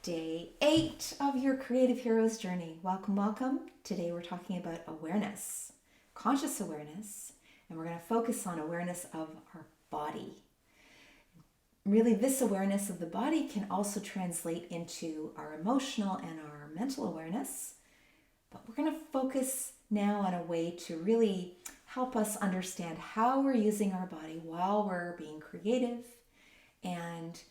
Day 8 of your Creative Heroes journey. Welcome, welcome. Today we're talking about awareness, conscious awareness, and we're going to focus on awareness of our body. Really, this awareness of the body can also translate into our emotional and our mental awareness, but we're going to focus now on a way to really help us understand how we're using our body while we're being creative, and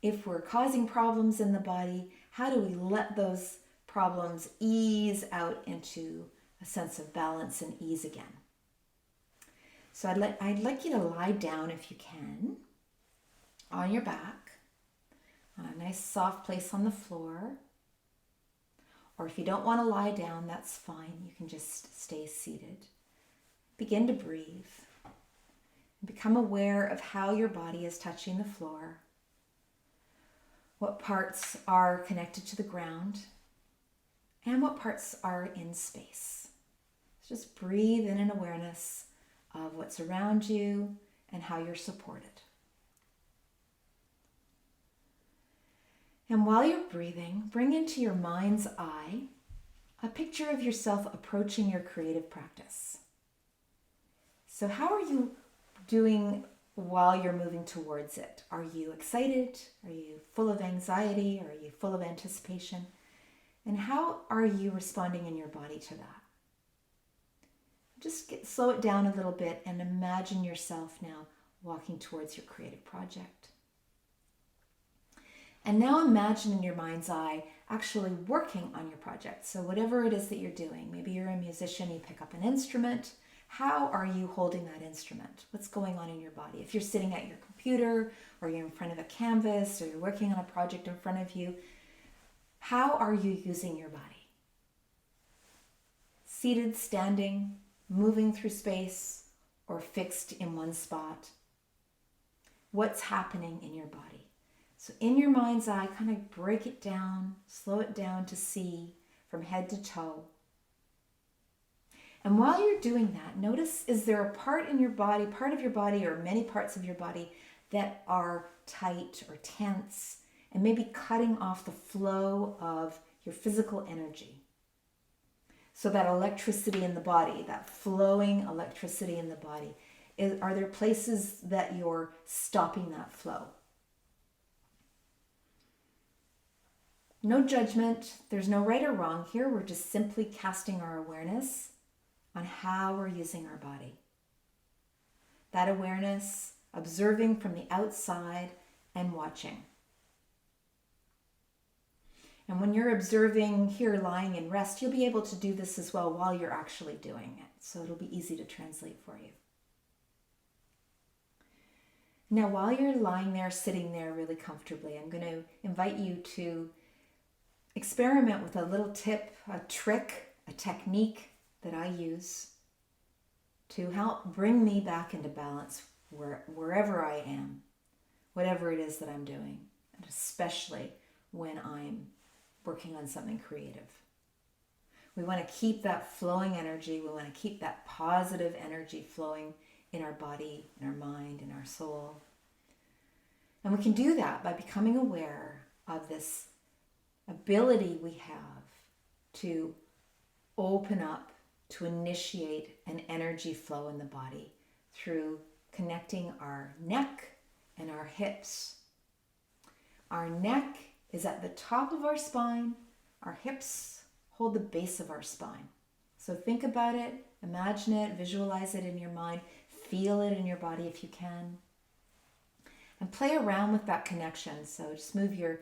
if we're causing problems in the body, how do we let those problems ease out into a sense of balance and ease again? So I'd like you to lie down if you can, on your back, on a nice soft place on the floor. Or if you don't want to lie down, that's fine. You can just stay seated. Begin to breathe. Become aware of how your body is touching the floor. What parts are connected to the ground and what parts are in space. So just breathe in an awareness of what's around you and how you're supported. And while you're breathing, bring into your mind's eye a picture of yourself approaching your creative practice. So how are you doing while you're moving towards it? Are you excited? Are you full of anxiety? Are you full of anticipation? And how are you responding in your body to that? Just slow it down a little bit and imagine yourself now walking towards your creative project. And now imagine in your mind's eye actually working on your project. So whatever it is that you're doing, maybe you're a musician, you pick up an instrument. How are you holding that instrument? What's going on in your body? If you're sitting at your computer or you're in front of a canvas or you're working on a project in front of you, how are you using your body? Seated, standing, moving through space, or fixed in one spot? What's happening in your body? So in your mind's eye, kind of break it down, slow it down to see from head to toe. And while you're doing that, notice, is there a part of your body or many parts of your body that are tight or tense and maybe cutting off the flow of your physical energy? So that electricity in the body, that flowing electricity in the body, are there places that you're stopping that flow? No judgment, there's no right or wrong here. We're just simply casting our awareness on how we're using our body. That awareness, observing from the outside and watching. And when you're observing here lying in rest, you'll be able to do this as well while you're actually doing it. So it'll be easy to translate for you. Now, while you're lying there, sitting there really comfortably, I'm going to invite you to experiment with a little tip, a trick, a technique that I use to help bring me back into balance wherever I am, whatever it is that I'm doing, and especially when I'm working on something creative. We want to keep that flowing energy. We want to keep that positive energy flowing in our body, in our mind, in our soul. And we can do that by becoming aware of this ability we have to open up, to initiate an energy flow in the body through connecting our neck and our hips. Our neck is at the top of our spine. Our hips hold the base of our spine. So think about it, imagine it, visualize it in your mind, feel it in your body if you can. And play around with that connection. So just move your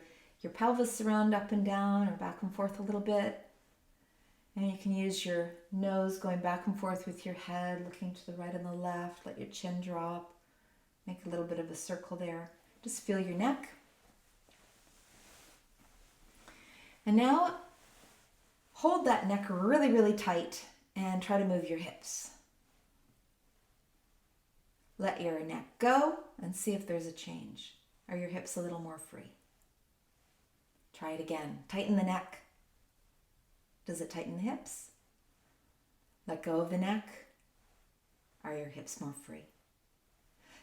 pelvis around up and down or back and forth a little bit. And you can use your nose going back and forth with your head, looking to the right and the left. Let your chin drop. Make a little bit of a circle there. Just feel your neck. And now hold that neck really, really tight and try to move your hips. Let your neck go and see if there's a change. Are your hips a little more free? Try it again. Tighten the neck. Does it tighten the hips? Let go of the neck. Are your hips more free?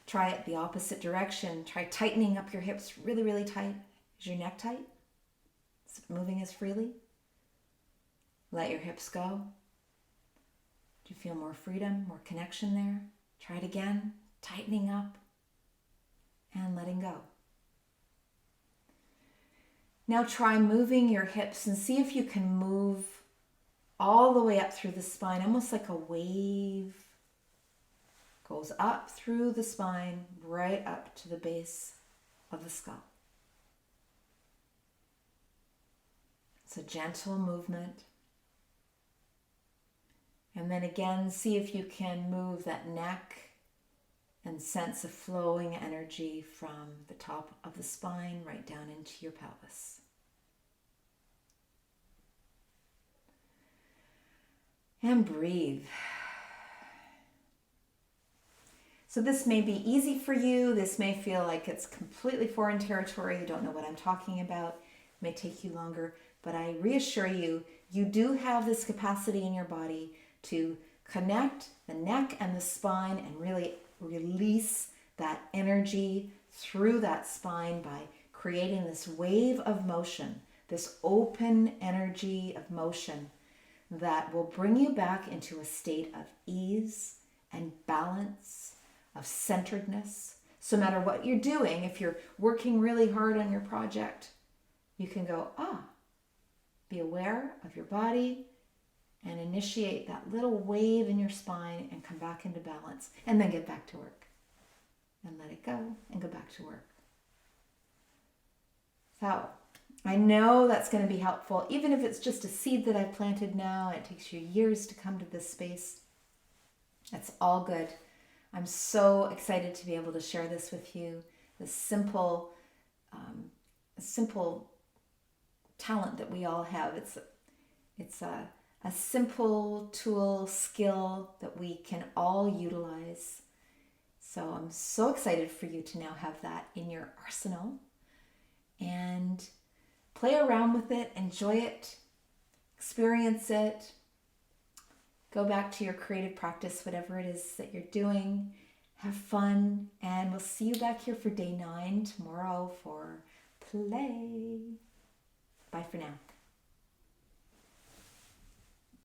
Try it the opposite direction. Try tightening up your hips really, really tight. Is your neck tight? Is it moving as freely? Let your hips go. Do you feel more freedom, more connection there? Try it again, tightening up and letting go. Now try moving your hips and see if you can move all the way up through the spine, almost like a wave. Goes up through the spine, right up to the base of the skull. It's a gentle movement. And then again, see if you can move that neck and sense a flowing energy from the top of the spine right down into your pelvis. And breathe. So this may be easy for you. This may feel like it's completely foreign territory. You don't know what I'm talking about. It may take you longer, but I reassure you, you do have this capacity in your body to connect the neck and the spine and really release that energy through that spine by creating this wave of motion, this open energy of motion that will bring you back into a state of ease and balance, of centeredness. So no matter what you're doing, if you're working really hard on your project, you can go, be aware of your body and initiate that little wave in your spine and come back into balance, and then get back to work and let it go and go back to work. So I know that's going to be helpful, even if it's just a seed that I've planted now. It takes you years to come to this space. That's all good. I'm so excited to be able to share this with you. This simple talent that we all have. It's a simple tool, skill that we can all utilize. So I'm so excited for you to now have that in your arsenal and play around with it, enjoy it, experience it. Go back to your creative practice, whatever it is that you're doing. Have fun, and we'll see you back here for day 9 tomorrow for play. Bye for now.